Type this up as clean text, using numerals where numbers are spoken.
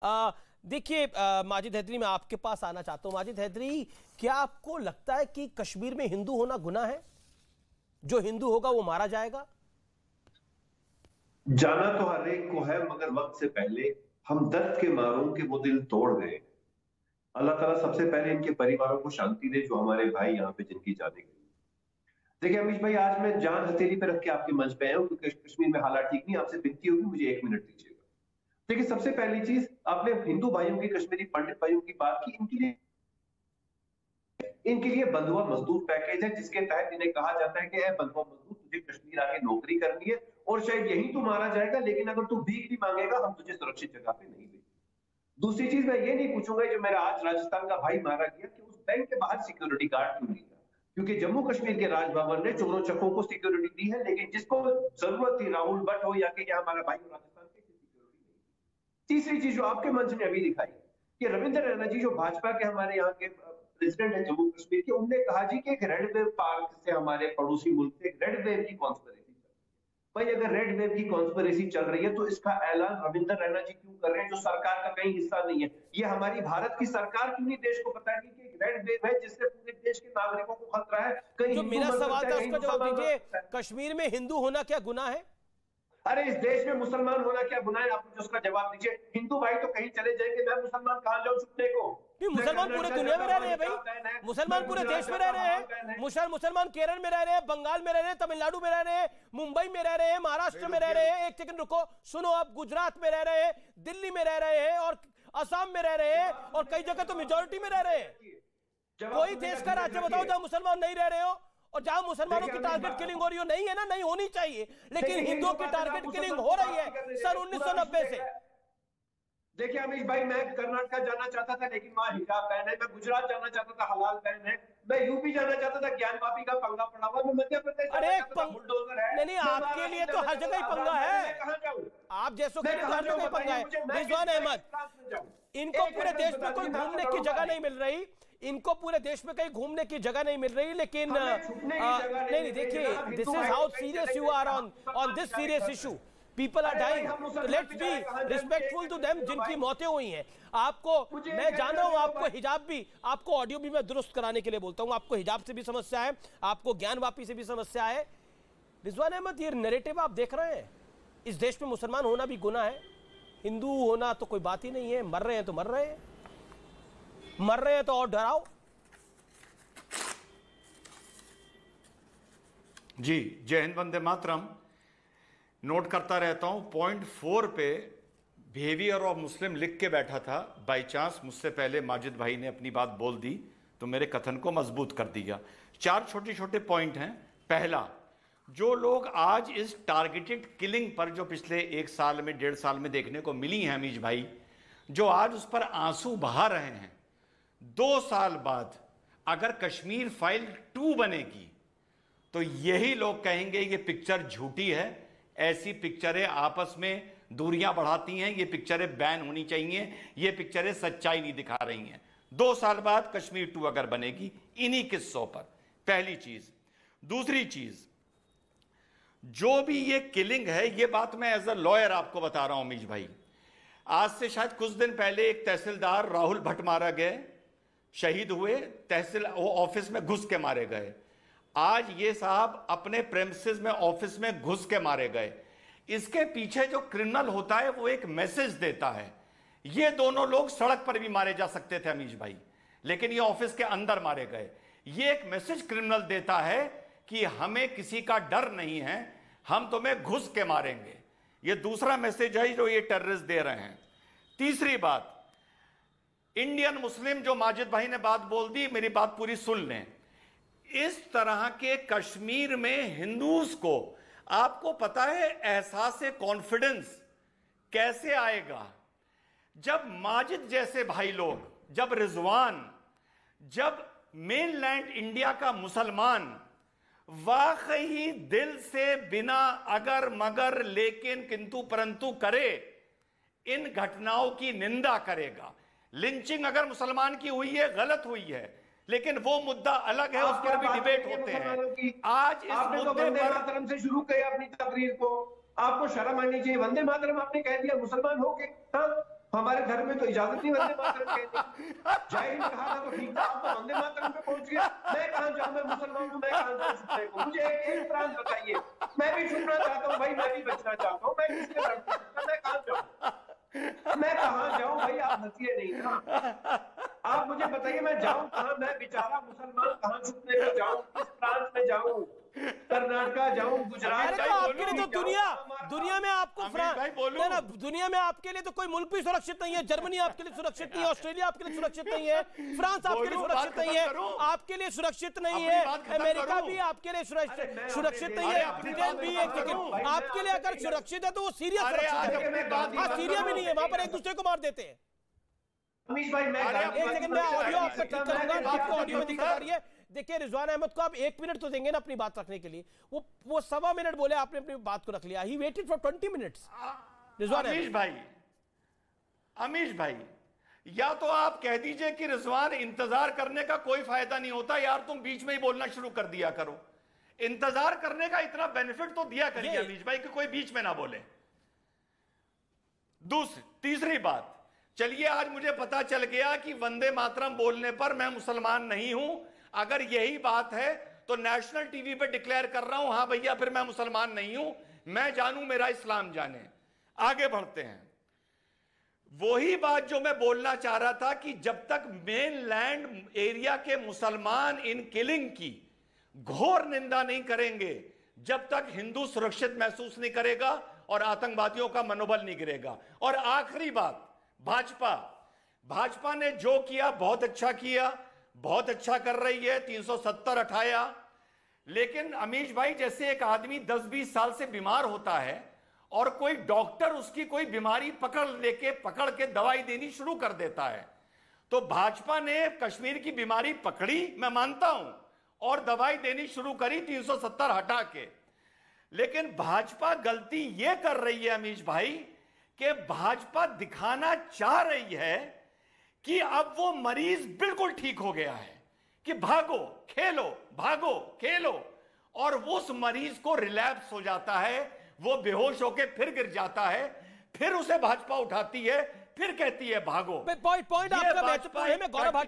देखिए माजिद हैदरी, मैं आपके पास आना चाहता हूं। माजिद हैदरी, क्या आपको लगता है कि कश्मीर में हिंदू होना गुनाह है? जो हिंदू होगा वो मारा जाएगा? जाना तो हर एक को है, मगर वक्त से पहले हम दर्द के मारों के वो दिल तोड़ गए। अल्लाह ताला सबसे पहले इनके परिवारों को शांति दे, जो हमारे भाई यहाँ पे जिनकी जाने गई। देखिए अमीश भाई, आज मैं जान हथेली पे रख के आपके मंच पे आया हूँ क्योंकि कश्मीर में हालात ठीक नहीं। आपसे विनती होगी, मुझे 1 मिनट दीजिएगा। देखिए सबसे पहली चीज, आपने हिंदू भाइयों की, कश्मीरी पंडित भाइयों की बात की। इनके लिए बंधुआ मजदूर पैकेज है, जिसके तहत इन्हें कहा जाता है कि ए बंधुआ मजदूर, तुझे कश्मीर आके नौकरी करनी है और शायद यही तू मारा जाएगा, लेकिन अगर तू भीख भी मांगेगा हम तुझे सुरक्षित जगह पे नहीं देंगे। दूसरी चीज, मैं ये नहीं पूछूंगा जो मेरा आज राजस्थान का भाई मारा गया कि उस बैंक के बाहर सिक्योरिटी गार्ड क्यों नहीं था, क्योंकि जम्मू कश्मीर के राजभवन ने चोरों चक्कों को सिक्योरिटी दी है, लेकिन जिसको जरूरत थी, राहुल भट्ट हो या कि हमारा भाई राजस्थान के, सिक्योरिटी नहीं। तीसरी चीज जो आपके मंच ने अभी दिखाई कि रविंद्र रैना जी, जो भाजपा के हमारे यहाँ के प्रेसिडेंट है जम्मू कश्मीर के, उनने कहा जी कि एक रेड वेव पार्क से हमारे पड़ोसी मुल्क से एक रेड वेव की कॉन्स्पिरेसी। भाई अगर रेड वेव की कॉन्स्पिरेसी चल रही है तो इसका ऐलान रविंद्र रैना जी क्यों कर रहे हैं, जो सरकार का कहीं हिस्सा नहीं है? ये हमारी भारत की सरकार क्यों नहीं देश को बताएगी कि एक रेड वेव है जिससे पूरे देश के नागरिकों को खतरा है? कहीं जो मेरा सवाल था उसका जवाब दीजिए। कश्मीर में हिंदू होना क्या गुनाह है? अरे इस देश में मुसलमान होना क्या गुनाह है? आप मुझे उसका जवाब दीजिए। हिंदू भाई तो कहीं चले जाएंगे, मैं मुसलमान कहां जाऊं छुपने को? मुसलमान पूरे दुनिया में रह रहे हैं भाई, मुसलमान पूरे देश में रह रहे हैं। मुसलमान केरल में रह रहे हैं, बंगाल में रह रहे हैं, तमिलनाडु में रह रहे हैं, मुंबई में रह रहे हैं, महाराष्ट्र में रह रहे हैं। एक सेकंड रुको, सुनो, आप गुजरात में रह रहे हैं, दिल्ली में रह रहे हैं और असम में रह रहे हैं और कई जगह तो मेजोरिटी में रह रहे हैं। कोई देश का राज्य बताओ जहां मुसलमान नहीं रह रहे हो और जहां मुसलमानों की टारगेट किलिंग हो रही हो। नहीं है ना, नहीं होनी चाहिए, लेकिन हिंदुओं की टारगेट किलिंग हो रही है सन 1990 से। देखिए अमीश भाई, मैं कर्नाटका जाना चाहता था लेकिन वहां हिजाब बैन है। मैं गुजरात जाना चाहता था, हलाल बैन है। मैं यूपी जाना चाहता था, ज्ञान पापी का पंगा पड़ा हुआ। मैं मध्य प्रदेश बुलडोजर है। नहीं, आपके लिए तो हर जगह ही पंगा है। कहां जाऊं? आप जैसों के लिए हर जगह ही पंगा है। रिजवान अहमद, इनको पूरे देश में कोई घूमने की जगह नहीं मिल रही, इनको पूरे देश में कहीं घूमने की जगह नहीं मिल रही, लेकिन नहीं, देखिए, this is how serious you are on this serious issue. People are dying, let's be respectful to them जिनकी मौतें हुई हैं। आपको मैं जान रहा हूं, आपको हिजाब भी, आपको ऑडियो भी मैं दुरुस्त कराने के लिए बोलता हूं। आपको हिजाब से भी समस्या है, आपको ज्ञान वापी से भी समस्या है। रिजवान अहमद, ये नैरेटिव आप देख रहे हैं, इस देश में मुसलमान होना भी गुनाह है, हिंदू होना तो कोई बात ही नहीं है। मर रहे हैं तो मर रहे हैं, मर रहे हैं तो और डराओ। जी, जय हिंद, वंदे मातरम। नोट करता रहता हूं, पॉइंट 4 पे बिहेवियर ऑफ मुस्लिम लिख के बैठा था। बाई चांस मुझसे पहले माजिद भाई ने अपनी बात बोल दी तो मेरे कथन को मजबूत कर दिया। 4 छोटे छोटे पॉइंट हैं। पहला, जो लोग आज इस टारगेटेड किलिंग पर जो पिछले 1 साल में 1.5 साल में देखने को मिली है अमीश भाई, जो आज उस पर आंसू बहा रहे हैं, 2 साल बाद अगर कश्मीर फाइल 2 बनेगी तो यही लोग कहेंगे ये पिक्चर झूठी है, ऐसी पिक्चरें आपस में दूरियां बढ़ाती हैं, ये पिक्चरें बैन होनी चाहिए, ये पिक्चरें सच्चाई नहीं दिखा रही हैं। 2 साल बाद कश्मीर 2 अगर बनेगी इन्हीं किस्सों पर, पहली चीज। दूसरी चीज, जो भी ये किलिंग है, ये बात मैं एज अ लॉयर आपको बता रहा हूं अमीश भाई। आज से शायद कुछ दिन पहले एक तहसीलदार राहुल भट्ट मारा गए, शहीद हुए, तहसील ऑफिस में घुस के मारे गए। आज ये साहब अपने प्रेमिसेस में, ऑफिस में घुस के मारे गए। इसके पीछे जो क्रिमिनल होता है वो एक मैसेज देता है। ये दोनों लोग सड़क पर भी मारे जा सकते थे अमीश भाई, लेकिन ये ऑफिस के अंदर मारे गए। ये एक मैसेज क्रिमिनल देता है कि हमें किसी का डर नहीं है, हम तुम्हें घुस के मारेंगे। ये दूसरा मैसेज है जो ये टेररिस्ट दे रहे हैं। तीसरी बात, इंडियन मुस्लिम, जो माजिद भाई ने बात बोल दी, मेरी बात पूरी सुन लें। इस तरह के कश्मीर में हिंदूज को, आपको पता है एहसास कॉन्फिडेंस कैसे आएगा? जब माजिद जैसे भाई लोग, जब रिजवान, जब मेनलैंड इंडिया का मुसलमान वाकई दिल से बिना अगर मगर लेकिन किंतु परंतु करे इन घटनाओं की निंदा करेगा। लिंचिंग अगर मुसलमान की हुई है, गलत हुई है, लेकिन वो मुद्दा अलग है, उसके भी डिबेट होते हैं। आज इस मुद्दे पर मातरम से शुरू किया अपनी तकरीर को, आपको शर्म आनी चाहिए। वंदे मातरम आपने कह दिया मुसलमान हो के। हाँ, हमारे धर्म में तो इजाजत नहीं वंदे मातरम कहने की। जय हिंद कहा था तो ठीक था, आप तो वंदे मातरम पे पहुंच गया। मैं कहां जाऊं, मैं मुसलमान हूं, मैं कहां जाऊं छुपने को? मुझे एक प्रांत बताइए, मैं भी छुपना चाहता हूं भाई, मैं भी बचना चाहता हूं, मैं किसके धर्म पे छुपना, मैं कहां जाऊं, मैं कहां जाऊं भाई? आप हंसिए नहीं ना, आप मुझे बताइए मैं जाऊं कहां? मैं बेचारा मुसलमान कहां छुपने को जाऊं, किस प्रांत में जाऊं? कर्नाटका जाऊं, गुजरात अरे तो जाऊं, आपके लिए तो दुनिया में आपको ना, दुनिया में आपके लिए तो कोई मुल्क भी सुरक्षित नहीं है। जर्मनी आपके लिए सुरक्षित नहीं है, ऑस्ट्रेलिया आपके लिए सुरक्षित नहीं है, फ्रांस आपके लिए सुरक्षित नहीं है, आपके लिए सुरक्षित नहीं है, अमेरिका भी आपके लिए सुरक्षित नहीं है, ब्रिटेन भी। एक सेकंड, आपके लिए अगर सुरक्षित है तो वो सीरिया सुरक्षित है। हाँ, सीरिया भी नहीं है, वहां पर एक दूसरे को मार देते हैं। अमीश भाई मैं एक सेकंड, मैं ऑडियो आपका ठीक करूंगा, आपको ऑडियो में दिक्कत आ रही है। देखिए रिजवान अहमद को आप 1 मिनट तो देंगे ना अपनी बात रखने के लिए। वो 1.25 मिनट बोले, आपने अपनी बात को रख लिया। He waited for 20 minutes. Rizwan Amish भाई, या तो आप कह दीजिए कि रिजवान इंतजार करने का कोई फायदा नहीं होता, यार तुम बीच में ही बोलना शुरू कर दिया करो। इंतजार करने का इतना बेनिफिट तो दिया करिए अमीश भाई कि कोई बीच में ना बोले। तीसरी बात, चलिए आज मुझे पता चल गया कि वंदे मातरम बोलने पर मैं मुसलमान नहीं हूं। अगर यही बात है तो नेशनल टीवी पे डिक्लेयर कर रहा हूं, हां भैया फिर मैं मुसलमान नहीं हूं, मैं जानूं मेरा इस्लाम जाने। आगे बढ़ते हैं। वही बात जो मैं बोलना चाह रहा था कि जब तक मेनलैंड एरिया के मुसलमान इन किलिंग की घोर निंदा नहीं करेंगे, जब तक हिंदू सुरक्षित महसूस नहीं करेगा और आतंकवादियों का मनोबल नहीं गिरेगा। और आखिरी बात, भाजपा ने जो किया बहुत अच्छा किया, बहुत अच्छा कर रही है, 370 हटाया। लेकिन अमीश भाई, जैसे एक आदमी 10-20 साल से बीमार होता है और कोई डॉक्टर उसकी कोई बीमारी पकड़ के दवाई देनी शुरू कर देता है, तो भाजपा ने कश्मीर की बीमारी पकड़ी, मैं मानता हूं, और दवाई देनी शुरू करी 370 हटा के। लेकिन भाजपा गलती यह कर रही है अमीश भाई कि भाजपा दिखाना चाह रही है कि अब वो मरीज बिल्कुल ठीक हो गया है, कि भागो खेलो, और उस मरीज को रिलैप्स हो जाता है, वो बेहोश होकर फिर गिर जाता है, फिर उसे भाजपा उठाती है, फिर कहती है भागो। पॉइंट आपका महत्वपूर्ण है। मैं गौरव